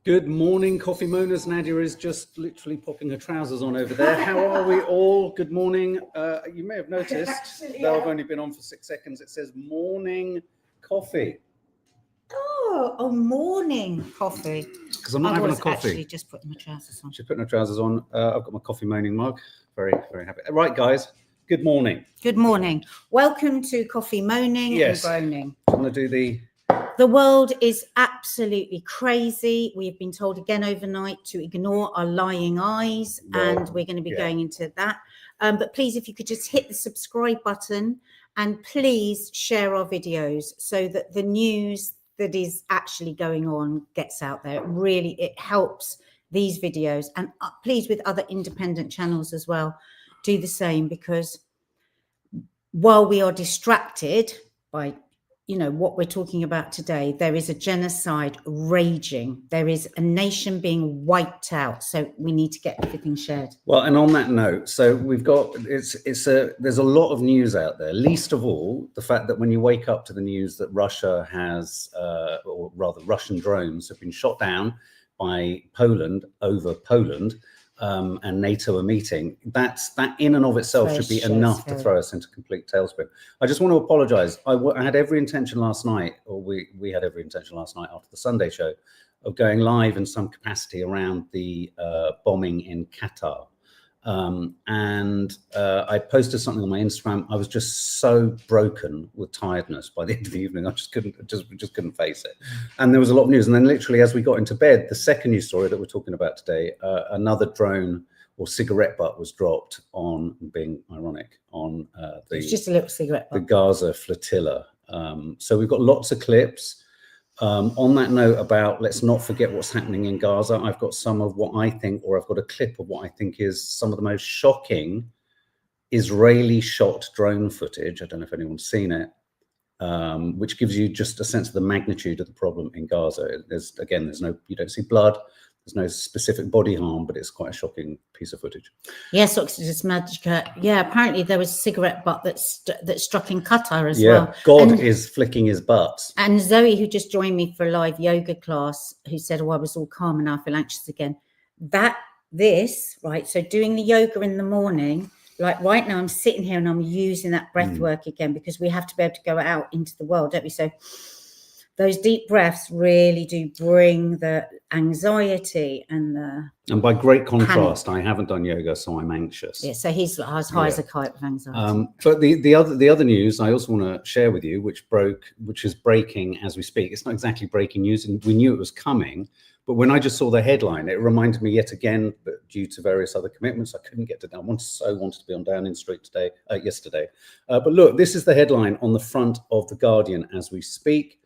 Good morning, coffee moaners. Nadia is just literally popping her trousers on over there. How are we all? Good morning. You may have noticed, though I've only been on for 6 seconds, it says morning coffee. Oh, morning coffee. Because I'm not having a coffee. Actually just putting my trousers on. She's putting her trousers on. I've got my coffee moaning mug. Very, very happy. Right, guys. Good morning. Good morning. Welcome to Coffee Moaning and Groaning. I'm going to do The world is absolutely crazy. We have been told again overnight to ignore our lying eyes, and we're going to be going into that. But please, if you could just hit the subscribe button and please share our videos so that the news that is actually going on gets out there. It helps these videos, and please, with other independent channels as well, do the same, because while we are distracted by what we're talking about today, there is a genocide raging. There is a nation being wiped out. So we need to get everything shared. Well, and on that note, so we've got, there's a lot of news out there, least of all, the fact that when you wake up to the news that Russia has, or rather Russian drones have been shot down by Poland over Poland, and NATO are meeting, that in and of itself should be enough to throw us into complete tailspin. I just want to apologize. I had every intention last night, or we had every intention last night after the Sunday show, of going live in some capacity around the bombing in Qatar. I posted something on my Instagram. I was just so broken with tiredness by the end of the evening. I just couldn't face it. And there was a lot of news. And then literally as we got into bed, the second news story that we're talking about today, another drone or cigarette butt was dropped on, being ironic, on it's just a little cigarette butt. The Gaza Flotilla. So we've got lots of clips. On that note about let's not forget what's happening in Gaza, I've got some of what I think, or I've got a clip of what I think is some of the most shocking Israeli shot drone footage. I don't know if anyone's seen it, which gives you just a sense of the magnitude of the problem in Gaza. You don't see blood. There's no specific body harm, but it's quite a shocking piece of footage. Yes, Oxygen's Magic. Yeah, apparently there was a cigarette butt that struck in Qatar as well. God is flicking his butt. And Zoe, who just joined me for a live yoga class, who said, "Oh, I was all calm and now I feel anxious again." So doing the yoga in the morning, like right now I'm sitting here and I'm using that breath work again, because we have to be able to go out into the world, don't we? So those deep breaths really do bring the anxiety and by great contrast, panic. I haven't done yoga, so I'm anxious. Yeah, so he's as high as a kite with anxiety. But the other news I also want to share with you, which is breaking as we speak. It's not exactly breaking news, and we knew it was coming. But when I just saw the headline, it reminded me yet again, but due to various other commitments, I couldn't get to down. I wanted to be on Downing Street yesterday. But look, this is the headline on the front of The Guardian as we speak.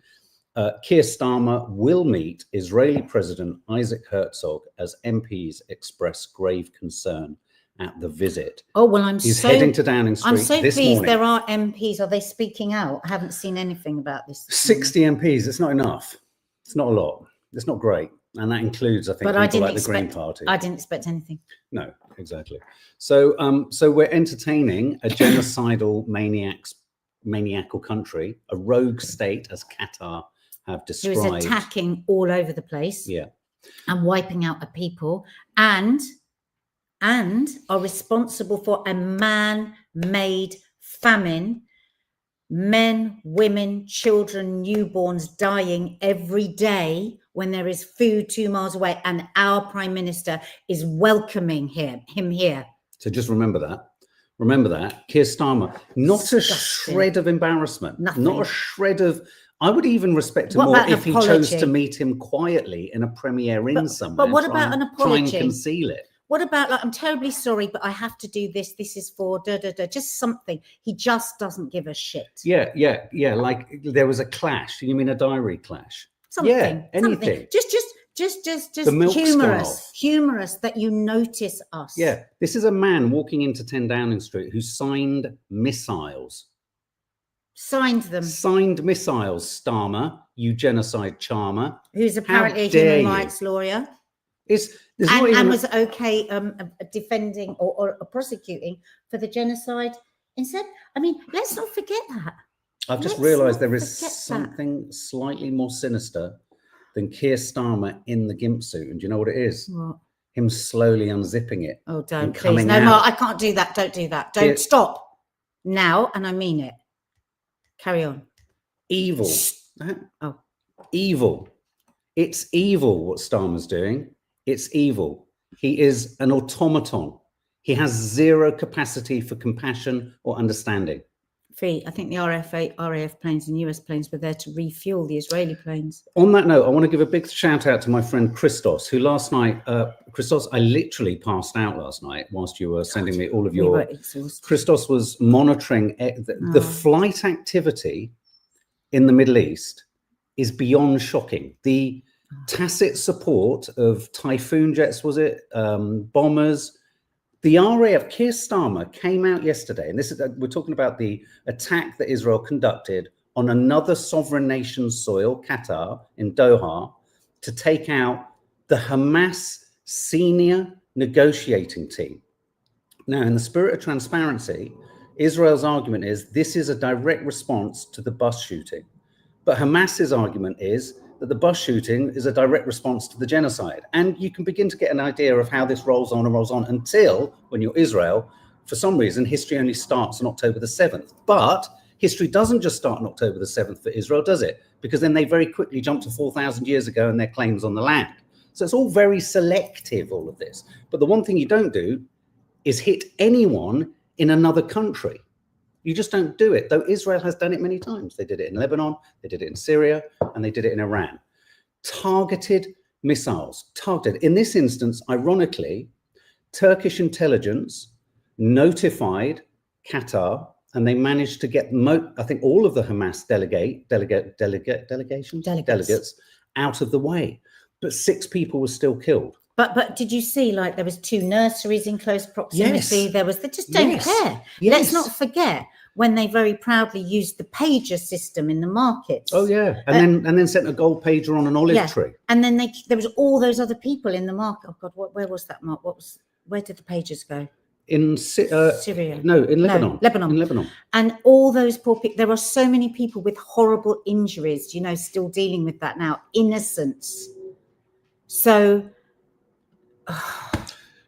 Keir Starmer will meet Israeli President Isaac Herzog as MPs express grave concern at the visit. Oh, well, He's heading to Downing Street this morning. I'm so pleased there are MPs. Are they speaking out? I haven't seen anything about this. 60 MPs. It's not enough. It's not a lot. It's not great. And that includes, I think, people like the Green Party. I didn't expect anything. No, exactly. So we're entertaining a genocidal maniacal country, a rogue state, as Qatar have described. Who is attacking all over the place. Yeah. And wiping out a people, and are responsible for a man-made famine. Men, women, children, newborns dying every day when there is food 2 miles away, and our Prime Minister is welcoming him here. So just remember that. Keir Starmer, not a shred of embarrassment, nothing. Not a shred of. I would even respect him more if he chose to meet him quietly in a Premier Inn somewhere. But what about an apology? Try and conceal it. What about, like, I'm terribly sorry, but I have to do this. This is for just something. He just doesn't give a shit. Yeah. Like there was a clash. You mean a diary clash? Something. Yeah, anything. Just humorous that you notice us. Yeah, this is a man walking into 10 Downing Street who signed missiles. Signed them. Signed missiles, Starmer, you genocide charmer. Who's apparently a human rights lawyer. And was okay defending or prosecuting for the genocide instead. I mean, let's not forget that. I've just realised there is something slightly more sinister than Keir Starmer in the gimp suit. And do you know what it is? What? Him slowly unzipping it. Oh, don't, please. Coming No out. more. I can't do that. Don't do that. Don't stop now. And I mean it. Carry on. Evil. Oh. Evil. It's evil what Starmer's doing. It's evil. He is an automaton. He has zero capacity for compassion or understanding. I think the RAF planes and US planes were there to refuel the Israeli planes. On that note, I want to give a big shout out to my friend Christos, who last night, Christos, I literally passed out last night whilst you were sending me all of your... Christos was monitoring the flight activity in the Middle East is beyond shocking. The tacit support of Typhoon jets, was it? Bombers. The RAF, Keir Starmer, came out yesterday, and this is we're talking about the attack that Israel conducted on another sovereign nation's soil, Qatar, in Doha, to take out the Hamas senior negotiating team. Now, in the spirit of transparency, Israel's argument is this is a direct response to the bus shooting. But Hamas's argument is that the bus shooting is a direct response to the genocide. And you can begin to get an idea of how this rolls on and rolls on until, when you're Israel, for some reason, history only starts on October the 7th. But history doesn't just start on October the 7th for Israel, does it? Because then they very quickly jump to 4,000 years ago and their claims on the land. So it's all very selective, all of this. But the one thing you don't do is hit anyone in another country. You just don't do it, though Israel has done it many times. They did it in Lebanon, they did it in Syria, and they did it in Iran. Targeted missiles, targeted. In this instance, ironically, Turkish intelligence notified Qatar, and they managed to get, I think, all of the Hamas delegates out of the way. But 6 people were still killed. But did you see, like, there was 2 nurseries in close proximity? Yes. There was, they just don't care. Yes. Let's not forget when they very proudly used the pager system in the markets. Oh yeah, and then sent a gold pager on an olive tree. And then there was all those other people in the market. Oh God, where was that, Mark? Where did the pagers go? In Syria? No, in Lebanon. No, Lebanon. In Lebanon. And all those poor people. There are so many people with horrible injuries. You know, still dealing with that now. Innocents. So.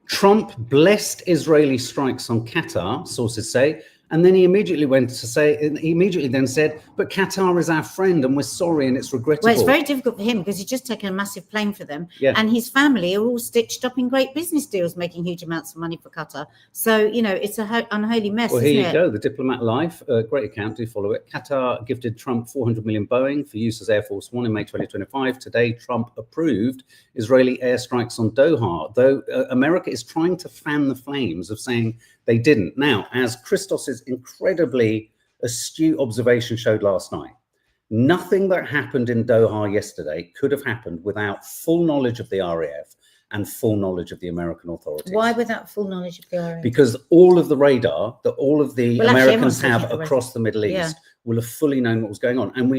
Trump blessed Israeli strikes on Qatar, sources say, and then he immediately then said, but Qatar is our friend and we're sorry and it's regrettable. Well, it's very difficult for him because he's just taken a massive plane for them, and his family are all stitched up in great business deals, making huge amounts of money for Qatar. So, you know, it's an unholy mess. Well, here you go. The Diplomat Life, great account. Do follow it. Qatar gifted Trump 400 million Boeing for use as Air Force One in May 2025. Today, Trump approved Israeli airstrikes on Doha, though America is trying to fan the flames of saying they didn't. Now, as Christos's incredibly astute observation showed last night, nothing that happened in Doha yesterday could have happened without full knowledge of the RAF and full knowledge of the American authorities. Why without full knowledge of the RAF? Because all of the radar that all of the Americans have across the Middle East will have fully known what was going on. And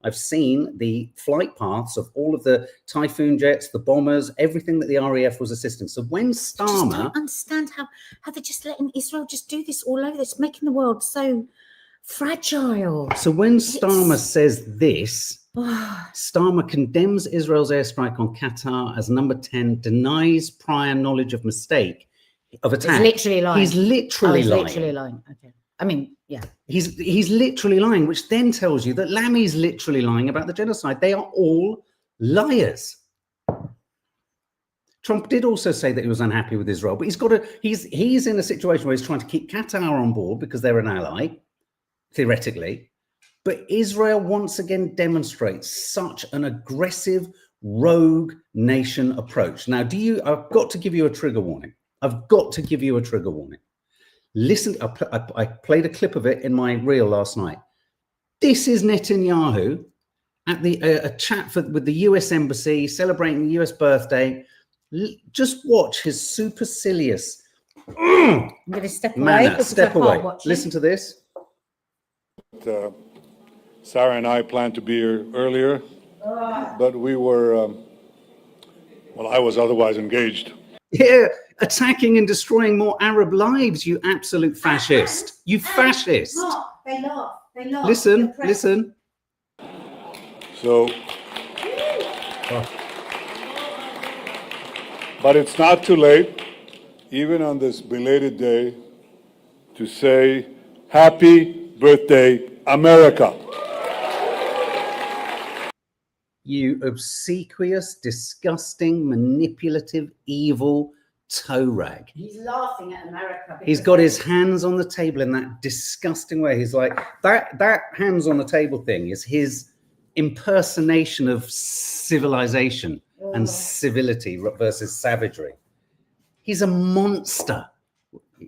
I've seen the flight paths of all of the Typhoon jets, the bombers, everything that the RAF was assisting. So when Starmer... I just don't understand how they're just letting Israel just do this all over. It's making the world so fragile. So when Starmer says this, Starmer condemns Israel's airstrike on Qatar as number 10, denies prior knowledge of mistake, of attack. He's literally lying. He's literally lying. Literally lying. Okay. I mean, yeah. He's literally lying, which then tells you that Lammy's literally lying about the genocide. They are all liars. Trump did also say that he was unhappy with Israel, but he's in a situation where he's trying to keep Qatar on board because they're an ally, theoretically. But Israel once again demonstrates such an aggressive, rogue nation approach. Now, I've got to give you a trigger warning. Listen, I played a clip of it in my reel last night. This is Netanyahu at a chat with the US Embassy, celebrating the US birthday. Just watch his supercilious I'm going to step away. Step away. Listen to this. Sarah and I planned to be here earlier, but we were, I was otherwise engaged. Yeah, attacking and destroying more Arab lives, you absolute fascist. You fascist. They laugh. Listen. So But it's not too late, even on this belated day, to say, Happy birthday, America. You obsequious, disgusting, manipulative, evil toe rag. He's laughing at America. He's got his hands on the table in that disgusting way. He's like, that hands on the table thing is his impersonation of civilization and civility versus savagery. He's a monster.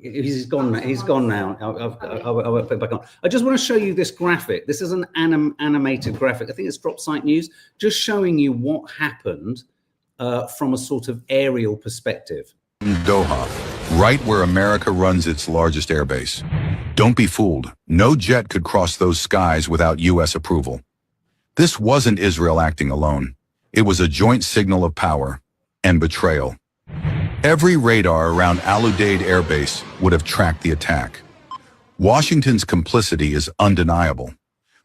He's gone now. He's gone now. I won't put it back on. I just want to show you this graphic. This is an animated graphic. I think it's Drop Site News, just showing you what happened from a sort of aerial perspective. Doha, right where America runs its largest airbase. Don't be fooled. No jet could cross those skies without U.S. approval. This wasn't Israel acting alone. It was a joint signal of power and betrayal. Every radar around Al Udeid Air Base would have tracked the attack. Washington's complicity is undeniable.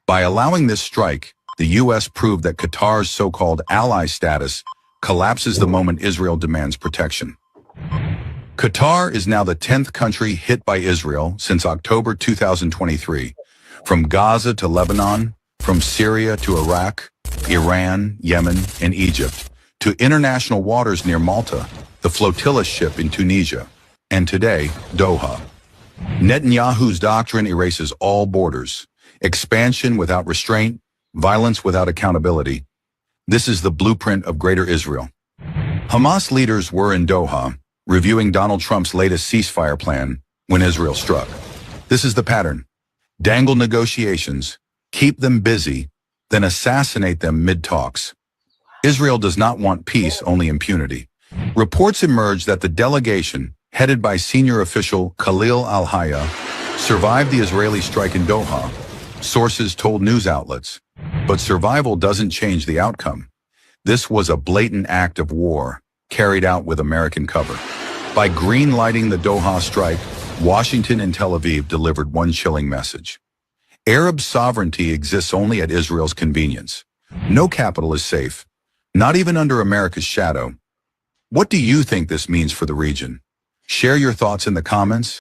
By allowing this strike, the U.S. proved that Qatar's so-called ally status collapses the moment Israel demands protection. Qatar is now the 10th country hit by Israel since October 2023. From Gaza to Lebanon, from Syria to Iraq, Iran, Yemen, and Egypt, to international waters near Malta, the Flotilla ship in Tunisia, and today, Doha. Netanyahu's doctrine erases all borders, expansion without restraint, violence without accountability. This is the blueprint of Greater Israel. Hamas leaders were in Doha, reviewing Donald Trump's latest ceasefire plan when Israel struck. This is the pattern. Dangle negotiations, keep them busy, then assassinate them mid-talks. Israel does not want peace, only impunity. Reports emerged that the delegation, headed by senior official Khalil al-Hayya, survived the Israeli strike in Doha, sources told news outlets. But survival doesn't change the outcome. This was a blatant act of war, carried out with American cover. By green-lighting the Doha strike, Washington and Tel Aviv delivered one chilling message. Arab sovereignty exists only at Israel's convenience. No capital is safe, not even under America's shadow. What do you think this means for the region? Share your thoughts in the comments.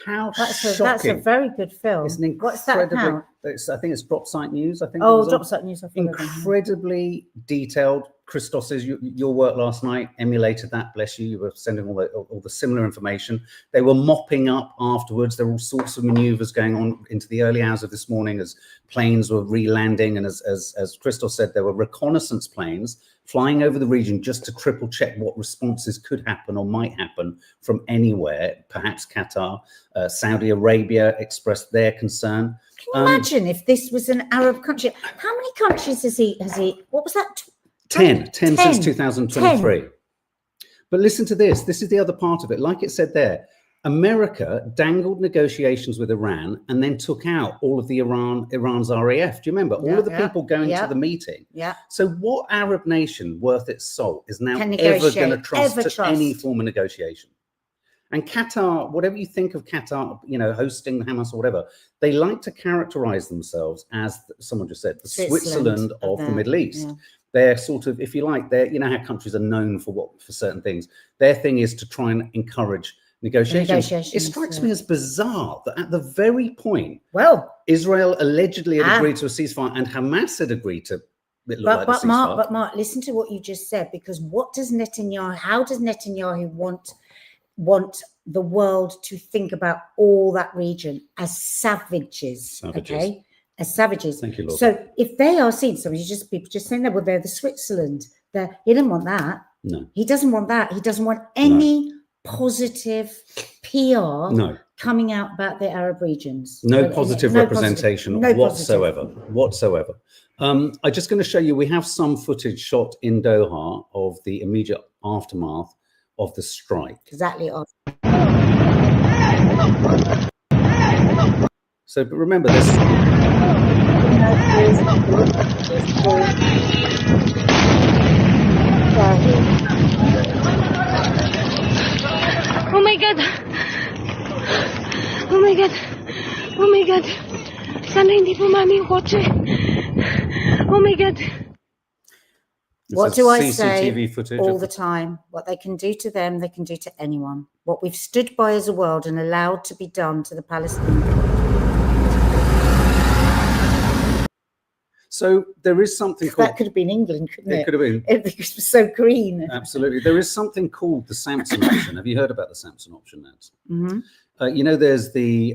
How That's shocking. a very good film. What's that account? I think it's Drop Site News. I think. Oh, Drop Site News. Incredibly detailed. Christos's, your work last night emulated that. Bless you. You were sending all the similar information. They were mopping up afterwards. There were all sorts of maneuvers going on into the early hours of this morning as planes were re-landing. And as Christos said, there were reconnaissance planes flying over the region just to triple check what responses could happen or might happen from anywhere. Perhaps Qatar, Saudi Arabia expressed their concern. Can you imagine if this was an Arab country? How many countries has he, what was that? 10 since 2023. 10. But listen to this. This is the other part of it. Like it said there, America dangled negotiations with Iran and then took out all of the Iran's RAF. Do you remember? All of the people going to the meeting. Yeah. So what Arab nation worth its salt is now ever going to trust any form of negotiation? And Qatar, whatever you think of Qatar, hosting the Hamas or whatever, they like to characterize themselves as, someone just said, the Switzerland of the Middle East. Yeah. They're sort of, if you like, they're, how countries are known for certain things. Their thing is to try and encourage negotiations. It strikes me as bizarre that at the very point, Israel allegedly had agreed to a ceasefire and Hamas had agreed to. But Mark, listen to what you just said, because how does Netanyahu want the world to think about all that region as savages. Okay? As savages. Thank you, Lord. So if they are seen, people just saying that, well, they're the Switzerland. He didn't want that. No. He doesn't want that. He doesn't want any positive PR coming out about the Arab regions. No positive representation whatsoever. I'm just going to show you, we have some footage shot in Doha of the immediate aftermath of the strike. Exactly. So, but remember this. Oh my God! Oh my God! Oh my God! Sana hindi po mami yung kotse. Oh my God! What do I say CCTV footage all of the time? What they can do to them, they can do to anyone. What we've stood by as a world and allowed to be done to the Palestinians. So there is something called... That could have been England, couldn't it? It could have been. It was so green. Absolutely. There is something called the Samson option. Have you heard about the Samson option, Nance? Mm-hmm. You know, there's the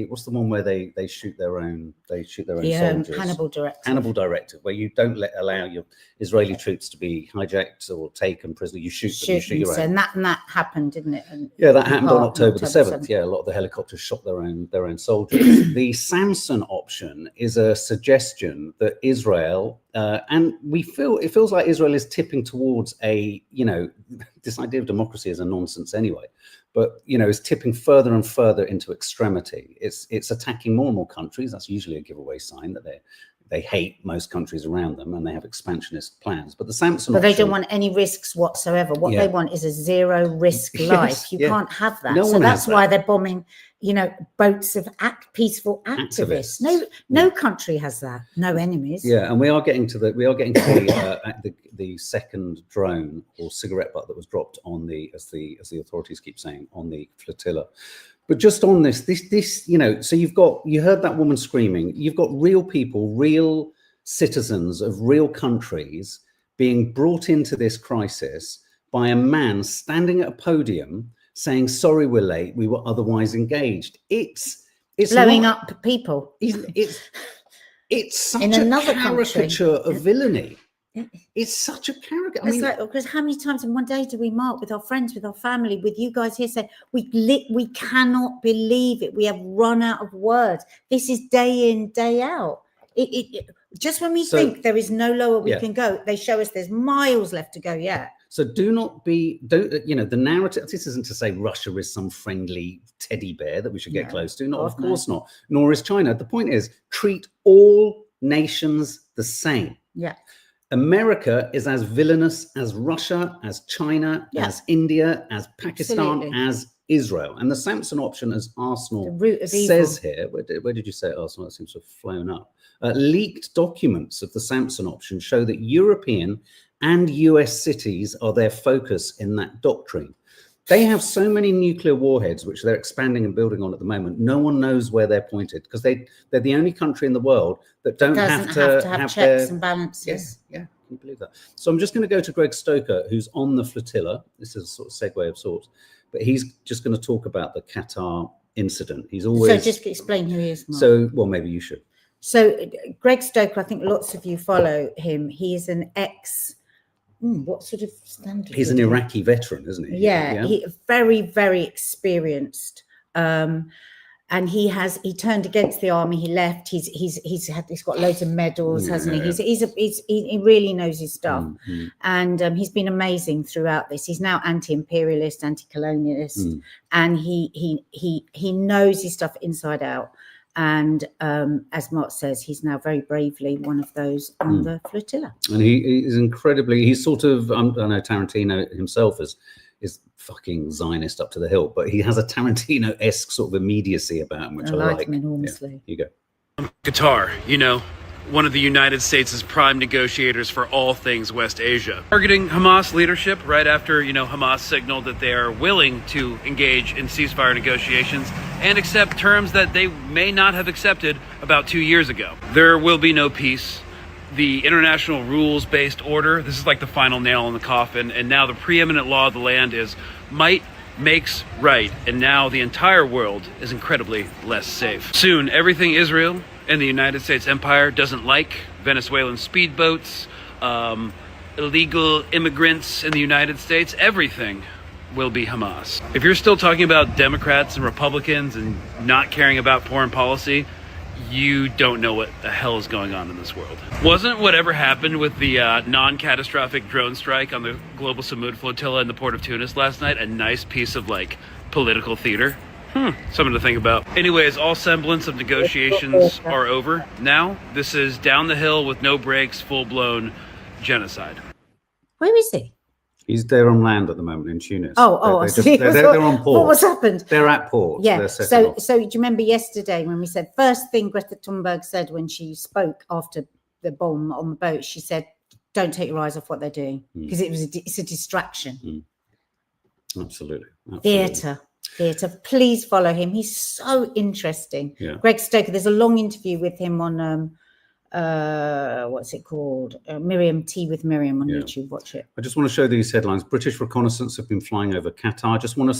what's the one where they shoot their own soldiers? Hannibal Directive, where you don't allow your Israeli troops to be hijacked or taken prisoner. You shoot them, you shoot your own. And that happened, didn't it? And yeah, that happened on October the 7th. Yeah, a lot of the helicopters shot their own soldiers. The Samson option is a suggestion that Israel and it feels like Israel is tipping towards this idea of democracy is a nonsense anyway. But is tipping further and further into extremity. It's attacking more and more countries. That's usually a giveaway sign that they hate most countries around them and they have expansionist plans. But the Samson option, they don't want any risks whatsoever. What they want is a zero risk life. You can't have that. So that's why they're bombing, boats of peaceful activists. No country has that. No enemies. Yeah, and we are getting to the second drone or cigarette butt that was dropped on as the authorities keep saying, on the flotilla. But just on this, so you heard that woman screaming. You've got real people, real citizens of real countries being brought into this crisis by a man standing at a podium saying, "Sorry, we're late. We were otherwise engaged." It's blowing up people. It's such a caricature of villainy. It's such a caricature. Because how many times in one day do we mark with our friends, with our family, with you guys here say, we cannot believe it. We have run out of words. This is day in, day out. Just when we think there is no lower we can go, they show us there's miles left to go yet. So the narrative, this isn't to say Russia is some friendly teddy bear that we should get close to. No, of course not. Nor is China. The point is, treat all nations the same. Yeah. America is as villainous as Russia, as China, as India, as Pakistan, as Israel. And the Samson option, as Arsenal says here, where did you say it, Arsenal? That seems to have flown up. Leaked documents of the Samson option show that European and US cities are their focus in that doctrine. They have so many nuclear warheads, which they're expanding and building on at the moment. No one knows where they're pointed because they're the only country in the world that don't have to have checks and balances. Yeah, can you believe that? So I'm just going to go to Greg Stoker, who's on the flotilla. This is a sort of segue of sorts, but he's just going to talk about the Qatar incident. He's always... So just explain who he is, Mark. So, well, maybe you should. So Greg Stoker, I think lots of you follow him. He is an what sort of standard? He's an Iraqi veteran, isn't he? Yeah. He very, very experienced. And he turned against the army. He left. He's got loads of medals, hasn't he? He really knows his stuff, and he's been amazing throughout this. He's now anti-imperialist, anti-colonialist, and he knows his stuff inside out. And as Mark says, he's now very bravely one of those on the flotilla. And he is incredibly, he's sort of, I know Tarantino himself is fucking Zionist up to the hilt, but he has a Tarantino-esque sort of immediacy about him, which I like. Him enormously. Yeah, here you go. Qatar, one of the United States' prime negotiators for all things West Asia. Targeting Hamas leadership right after, Hamas signaled that they are willing to engage in ceasefire negotiations and accept terms that they may not have accepted about 2 years ago. There will be no peace. The international rules-based order, this is like the final nail in the coffin, and now the preeminent law of the land is might makes right, and now the entire world is incredibly less safe. Soon, everything Israel and the United States empire doesn't like, Venezuelan speedboats, illegal immigrants in the United States, everything will be Hamas. If you're still talking about Democrats and Republicans and not caring about foreign policy, you don't know what the hell is going on in this world. Wasn't whatever happened with the non-catastrophic drone strike on the Global Samud Flotilla in the port of Tunis last night a nice piece of political theater? Something to think about. Anyways, all semblance of negotiations are over. Now, this is down the hill with no brakes, full-blown genocide. Where is he? He's there on land at the moment in Tunis. They're on port. What was happened? They're at port. Yeah. So do you remember yesterday when we said first thing Greta Thunberg said when she spoke after the bomb on the boat? She said, don't take your eyes off what they're doing, because it's a distraction. Absolutely. Theatre. Please follow him. He's so interesting. Yeah. Greg Stoker. There's a long interview with him on what's it called? Miriam Tea with Miriam on YouTube. Watch it. I just want to show these headlines. British reconnaissance have been flying over Qatar. I just want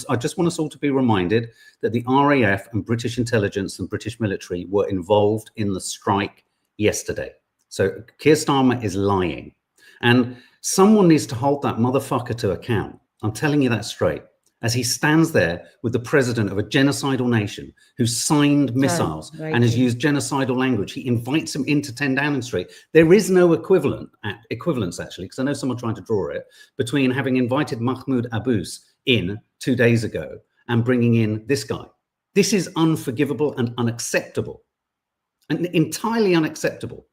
us all to be reminded that the RAF and British intelligence and British military were involved in the strike yesterday. So Keir Starmer is lying, and someone needs to hold that motherfucker to account. I'm telling you that straight. As he stands there with the president of a genocidal nation who signed missiles and has used genocidal language, he invites him into 10 Downing Street. There is no equivalence, actually, because I know someone trying to draw it, between having invited Mahmoud Abbas in 2 days ago and bringing in this guy. This is unforgivable and unacceptable, and entirely unacceptable.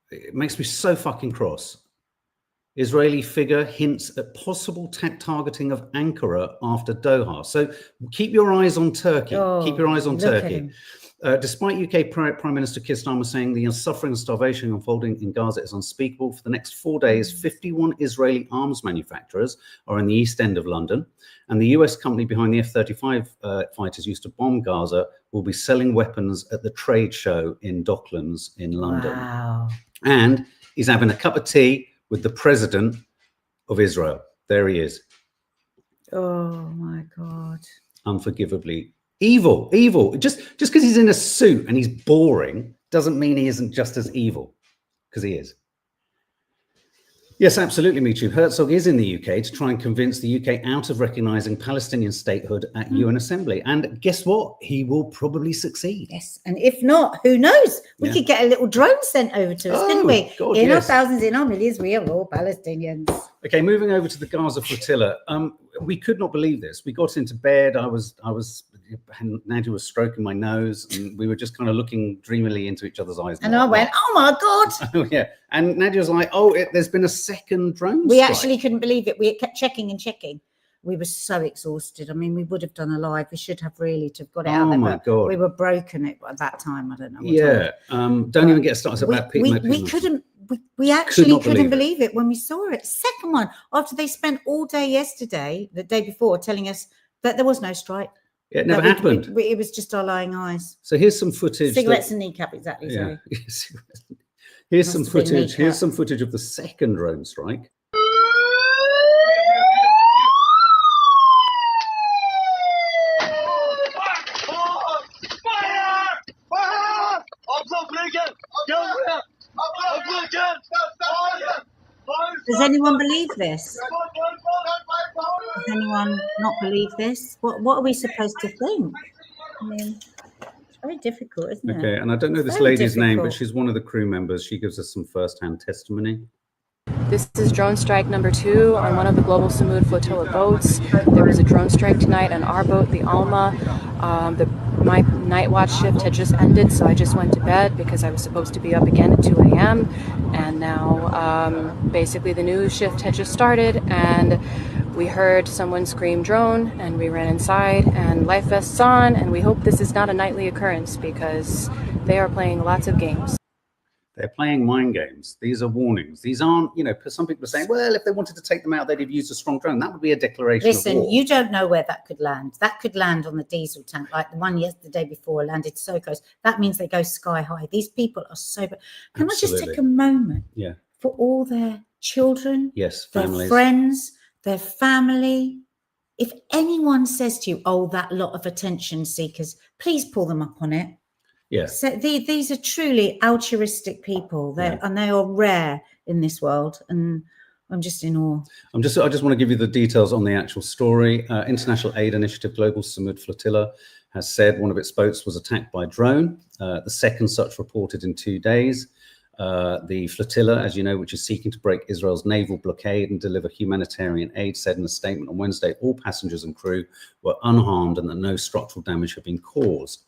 It makes me so fucking cross. Israeli figure hints at possible targeting of Ankara after Doha. So keep your eyes on Turkey. Keep your eyes on Turkey. Despite UK Prime Minister Keir Starmer saying the suffering and starvation unfolding in Gaza is unspeakable, for the next 4 days, 51 Israeli arms manufacturers are in the East End of London. And the US company behind the F-35 fighters used to bomb Gaza will be selling weapons at the trade show in Docklands in London. Wow. And he's having a cup of tea with the president of Israel. There he is. Oh my God. Unforgivably evil. Just because he's in a suit and he's boring doesn't mean he isn't just as evil, because he is. Yes, absolutely, Michu. Herzog is in the UK to try and convince the UK out of recognising Palestinian statehood at UN Assembly. And guess what? He will probably succeed. Yes. And if not, who knows? We could get a little drone sent over to us, couldn't we? God, in our thousands, in our millions, we are all Palestinians. Okay, moving over to the Gaza flotilla. We could not believe this. We got into bed. Nadia was stroking my nose, and we were just kind of looking dreamily into each other's eyes. And I went, oh my God. Oh, yeah. And Nadia was like, there's been a second drone We strike. actually couldn't believe it. We kept checking and checking. We were so exhausted. I mean, we would have done a live. We should have really to have got it out there. Oh, my God. We were broken at that time. I don't know. Don't even get started about Pete. We actually couldn't believe it when we saw it. Second one, after they spent all day yesterday, the day before, telling us that there was no strike. It never happened. It was just our lying eyes. So here's some footage. Cigarettes and kneecap, exactly. Yeah. Sorry. Here's some footage. Here's some footage of the second drone strike. Does anyone believe this? Does anyone not believe this? What are we supposed to think? I mean, it's very difficult, isn't it? Okay, and I don't know this lady's name, but she's one of the crew members. She gives us some first-hand testimony. This is drone strike number 2 on one of the Global Samud Flotilla boats. There was a drone strike tonight on our boat, the Alma. My night watch shift had just ended, so I just went to bed because I was supposed to be up again at 2 a.m. And now basically the news shift had just started, and we heard someone scream drone, and we ran inside, and life vests on, and we hope this is not a nightly occurrence because they are playing lots of games. They're playing mind games. These are warnings. These aren't, some people are saying, well, if they wanted to take them out, they'd have used a strong drone. That would be a declaration of war. Listen, you don't know where that could land. That could land on the diesel tank, like the one the day before landed so close. That means they go sky high. These people are so... Can I just take a moment for all their children, families, their friends, their family? If anyone says to you, that lot of attention seekers, please pull them up on it. Yes. So these are truly altruistic people. And they are rare in this world. And I'm just in awe. I just want to give you the details on the actual story. International Aid Initiative Global Samud Flotilla has said one of its boats was attacked by drone. The second such reported in 2 days. The flotilla, as you know, which is seeking to break Israel's naval blockade and deliver humanitarian aid, said in a statement on Wednesday all passengers and crew were unharmed and that no structural damage had been caused.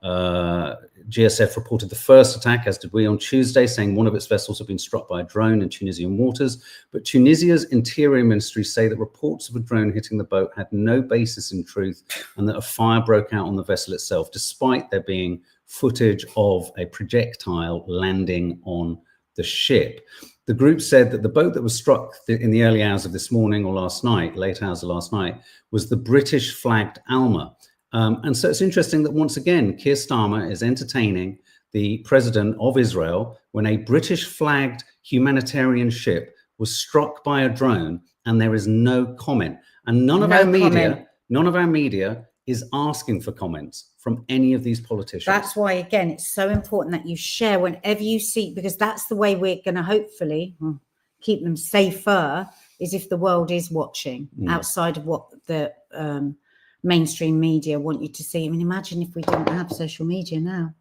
GSF reported the first attack, as did we, on Tuesday, saying one of its vessels had been struck by a drone in Tunisian waters. But Tunisia's interior ministry say that reports of a drone hitting the boat had no basis in truth and that a fire broke out on the vessel itself, despite there being footage of a projectile landing on the ship. The group said that the boat that was struck in the early hours of this morning or last night, late hours of last night, was the British flagged Alma. And so it's interesting that once again, Keir Starmer is entertaining the president of Israel when a British flagged humanitarian ship was struck by a drone and there is no comment. And none of our media is asking for comments from any of these politicians. That's why, again, it's so important that you share whenever you see, because that's the way we're going to hopefully keep them safer, is if the world is watching outside of what the mainstream media want you to see. I mean, imagine if we didn't have social media now.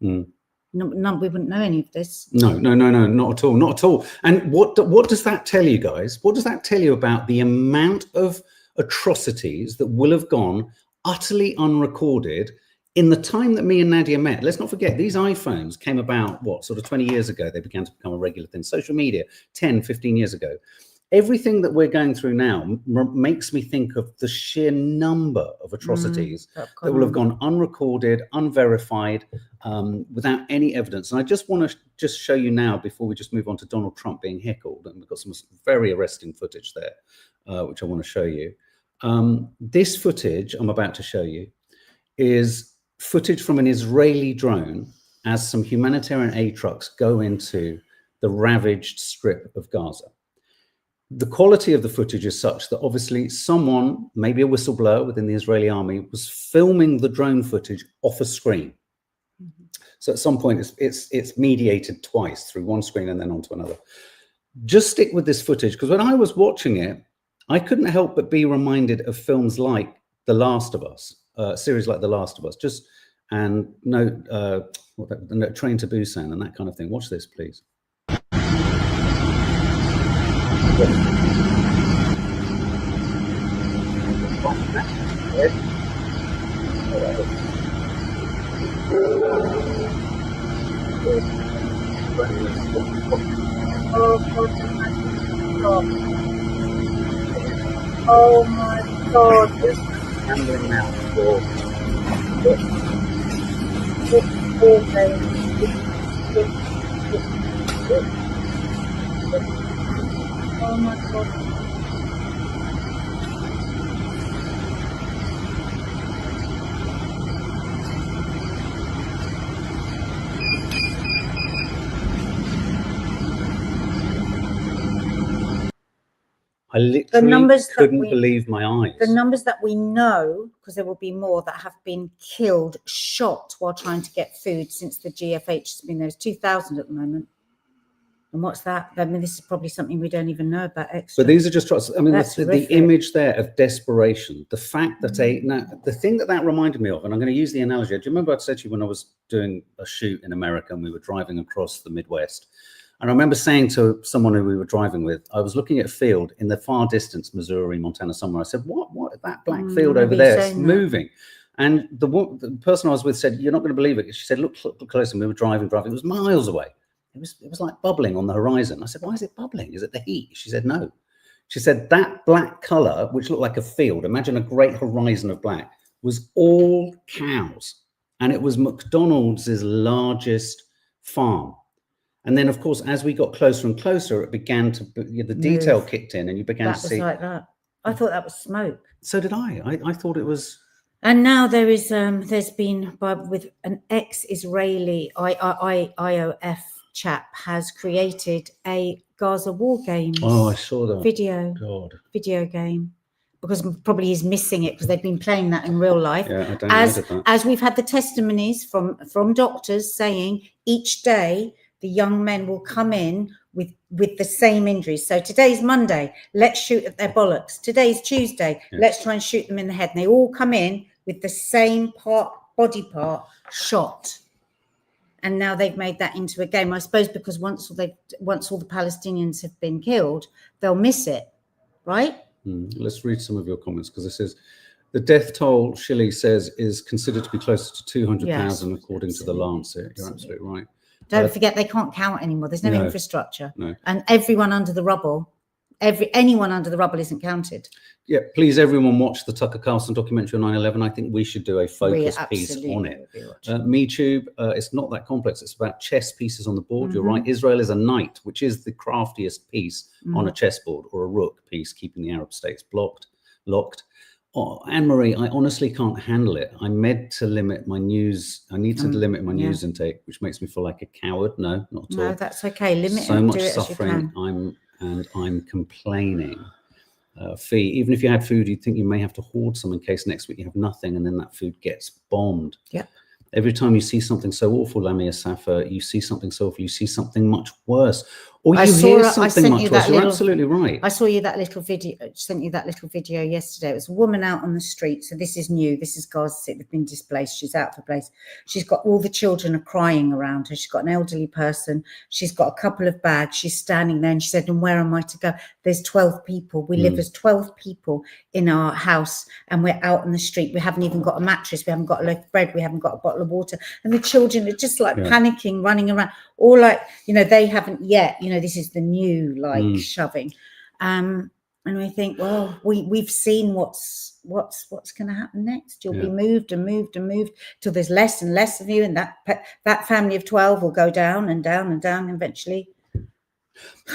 No, we wouldn't know any of this. No, not at all, not at all. And what does that tell you, guys? What does that tell you about the amount of atrocities that will have gone utterly unrecorded in the time that me and Nadia met? Let's not forget, these iPhones came about, sort of 20 years ago. They began to become a regular thing. Social media, 10, 15 years ago. Everything that we're going through now makes me think of the sheer number of atrocities that will have gone unrecorded, unverified, without any evidence. And I just want to show you now, before we just move on to Donald Trump being heckled, and we've got some very arresting footage there, which I want to show you. This footage I'm about to show you is footage from an Israeli drone as some humanitarian aid trucks go into the ravaged strip of Gaza. The quality of the footage is such that obviously someone, maybe a whistleblower within the Israeli army, was filming the drone footage off a screen. So at some point it's mediated twice, through one screen and then onto another. Just stick with this footage, because when I was watching it, I couldn't help but be reminded of films like The Last of Us, series like The Last of Us, and Train to Busan and that kind of thing. Watch this, please. Oh my God, this is handling now. Oh my God. I literally couldn't believe my eyes. The numbers that we know, because there will be more that have been killed, shot while trying to get food since the GFH has been there. There's 2,000 at the moment. And what's that? I mean, this is probably something we don't even know about extra. But these are just, I mean, the image there of desperation, the fact that the thing that reminded me of, and I'm going to use the analogy. Do you remember I said to you when I was doing a shoot in America and we were driving across the Midwest? And I remember saying to someone who we were driving with, I was looking at a field in the far distance, Missouri, Montana, somewhere. I said, what, that black field over there, it's moving. And the person I was with said, you're not going to believe it. She said, look closer. And we were driving. It was miles away. It was like bubbling on the horizon. I said, why is it bubbling? Is it the heat? She said, no. She said that black color, which looked like a field, imagine a great horizon of black, was all cows. And it was McDonald's largest farm. And then, of course, as we got closer and closer, it began to, the detail kicked in and you began to see. Like that. I thought that was smoke. So did I. I thought it was. And now there is, there's been, with an ex-Israeli IOF chap has created a Gaza war games. Oh, I saw that. Video game. Because probably he's missing it because they've been playing that in real life. Yeah, I don't know. As we've had the testimonies from doctors saying each day, the young men will come in with the same injuries. So today's Monday, let's shoot at their bollocks. Today's Tuesday, let's try and shoot them in the head. And they all come in with the same body part shot. And now they've made that into a game. I suppose because once all the Palestinians have been killed, they'll miss it, right? Let's read some of your comments, because this is the death toll, Shilly says, is considered to be closer to 200,000 according to the Lancet. You're absolutely right. Don't forget, they can't count anymore. There's no infrastructure. No. And everyone under the rubble anyone under the rubble isn't counted. Yeah, please, everyone, watch the Tucker Carlson documentary on 9/11. I think we should do a focus piece on it. MeTube, it's not that complex. It's about chess pieces on the board. You're right. Israel is a knight, which is the craftiest piece on a chessboard, or a rook piece, keeping the Arab states locked. Oh, Anne-Marie, I honestly can't handle it. I'm meant to limit my news. I need to limit my news intake, which makes me feel like a coward. No, not at all. No, that's okay. Limit so it, much do it suffering. I'm complaining. Fee, even if you had food, you'd think you may have to hoard some in case next week you have nothing, and then that food gets bombed. Yeah. Every time you see something so awful, Lamia Safa, you see something so awful, you see something much worse, or you hear something much worse. You're absolutely right. I saw you that little video. Sent you that little video yesterday. It was a woman out on the street. So this is new. This is Gaza City. They've been displaced. She's out of the place. She's got all the children are crying around her. She's got an elderly person. She's got a couple of bags. She's standing there, and she said, "And where am I to go? There's 12 people. We live as 12 people in our house, and we're out on the street. We haven't even got a mattress. We haven't got a loaf of bread. We haven't got a bottle of water." And the children are just like panicking, running around, all like, they haven't yet, this is the new shoving. And we think, well, we've seen what's going to happen next. You'll be moved and moved and moved till there's less and less of you, and that family of 12 will go down and down and down eventually.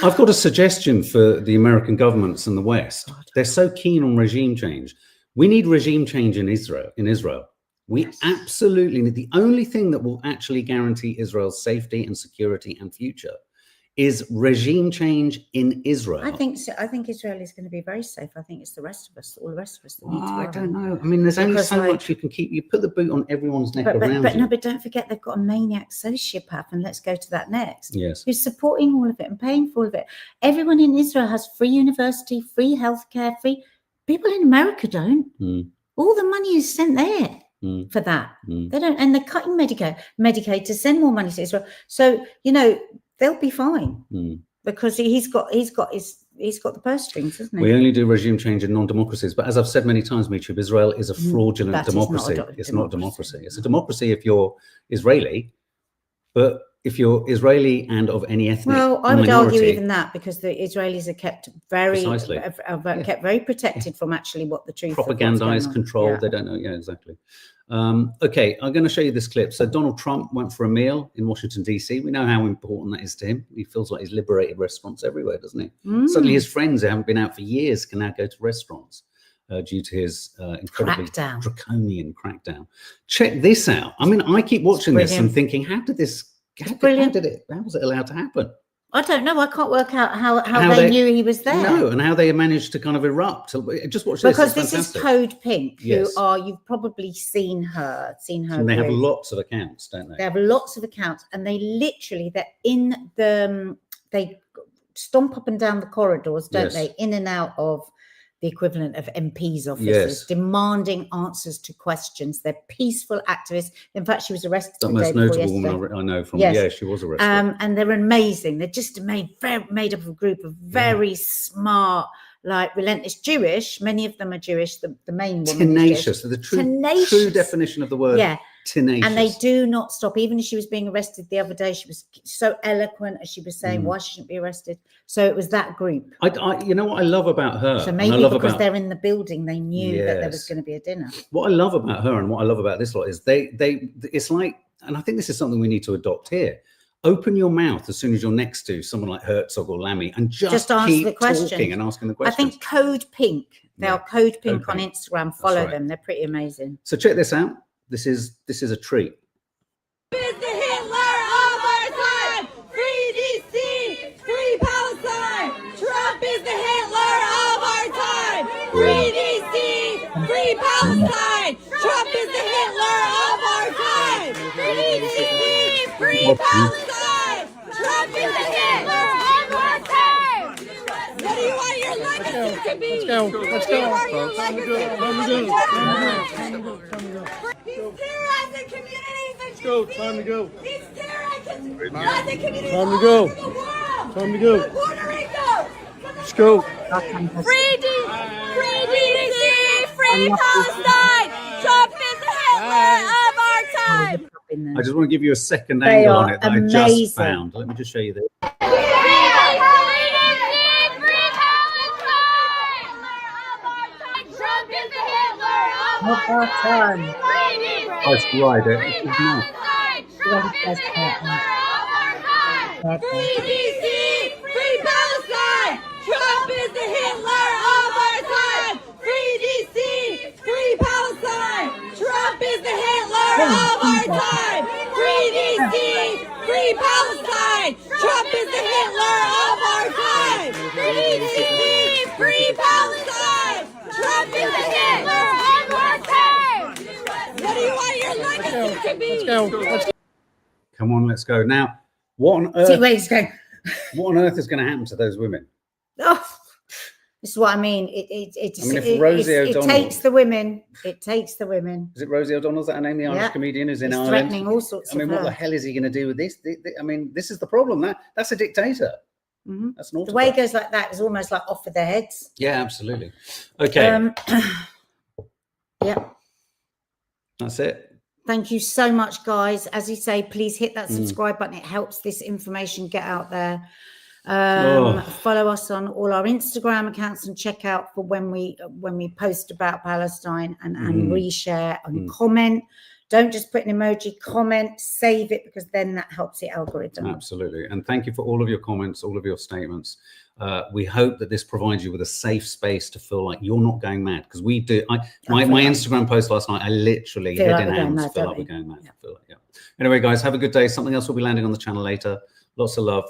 I've got a suggestion for the American governments and the West. They're so keen on regime change. We need regime change in Israel. We absolutely need. The only thing that will actually guarantee Israel's safety and security and future is regime change in Israel. I think so. I think Israel is going to be very safe. I think it's the rest of us, all the rest of us that need to I don't know. I mean, there's only so much you can keep. You put the boot on everyone's neck around you. But don't forget they've got a maniac sociopath, and let's go to that next. Yes. Who's supporting all of it and paying for all of it. Everyone in Israel has free university, free healthcare, free. People in America don't. All the money is sent there. For that, they don't, and they're cutting Medicaid to send more money to Israel. So they'll be fine because he's got the purse strings, hasn't he? We only do regime change in non-democracies, but as I've said many times, MeTube, Israel is a fraudulent democracy. It's not a democracy. It's a democracy if you're Israeli, but if you're Israeli and of any ethnic I would argue even that, because the Israelis are kept very protected from actually what the truth. Propagandized, controlled. They don't know. Yeah, exactly. Okay, I'm going to show you this clip. So Donald Trump went for a meal in Washington, D.C. We know how important that is to him. He feels like he's liberated restaurants everywhere, doesn't he? Suddenly his friends who haven't been out for years can now go to restaurants due to his incredibly draconian crackdown. Check this out. I mean, I keep watching this and thinking, how was it allowed to happen? I don't know. I can't work out how they knew he was there. No, and how they managed to kind of erupt. Just watch this. Because this is Code Pink, who you've probably seen her. And they have lots of accounts, don't they? They have lots of accounts, and they're in they stomp up and down the corridors, don't they? In and out of the equivalent of MPs' offices, demanding answers to questions. They're peaceful activists. In fact, she was arrested. The most notable woman I know from, she was arrested. And they're amazing. They're just made up of a group of very smart, relentless Jewish. Many of them are Jewish. The main woman tenacious. The true definition of the word. Yeah. Tenacious. And they do not stop. Even as she was being arrested the other day, she was so eloquent as she was saying why she shouldn't be arrested. So it was that group. You know what I love about her? So maybe because they're in the building, they knew that there was going to be a dinner. What I love about her and what I love about this lot is it's like, and I think this is something we need to adopt here. Open your mouth as soon as you're next to someone like Herzog or Lamy and just keep the talking and asking the questions. I think Code Pink. They are Code Pink on Instagram. Follow them. They're pretty amazing. So check this out. This is a treat. Trump is the Hitler of our time. Free DC, free Palestine. Trump is the Hitler of our time. Free DC, free Palestine. Trump is the Hitler of our time. Free DC, free Palestine. Trump is the Hitler of our time. What do you want your legacy to be? Let's go. He's terrorizing communities. Let's go. Time to go. He's terrorizing communities. Time to go. Time to go. Puerto Rico. Let's go. Free DC, free Palestine. Trump is the Hitler of our time. I just want to give you a second angle on it that I just found. Let me just show you this. Not our time. That's right. It is not. Free DC, free Palestine. Trump is the Hitler of our time. Free DC, free Palestine. Trump is the Hitler of our time. Free DC, free Palestine. Trump is the Hitler of our time. Free DC, free Palestine. Trump is the Hitler of our time. What do you want your legacy to be? Let's go. Come on, let's go. Now, what on earth? What on earth is going to happen to those women? Oh, this is what I mean. It takes the women. It takes the women. Is it Rosie O'Donnell? Is that her name? The Irish comedian who's in Ireland? Threatening all sorts. I mean, what the hell is he going to do with this? I mean, this is the problem. That's a dictator. Mm-hmm. That's not the way it goes like that is almost like off with their heads. Yeah, absolutely. Okay. Yeah. That's it. Thank you so much, guys. As you say, please hit that subscribe button. It helps this information get out there. Follow us on all our Instagram accounts and check out for when we post about Palestine and reshare and comment. Don't just put an emoji, comment, save it, because then that helps the algorithm. Absolutely. And thank you for all of your comments, all of your statements. We hope that this provides you with a safe space to feel like you're not going mad, because we do. My Instagram post last night, I literally head in hands feel like we're going mad. Anyway, guys, have a good day. Something else will be landing on the channel later. Lots of love.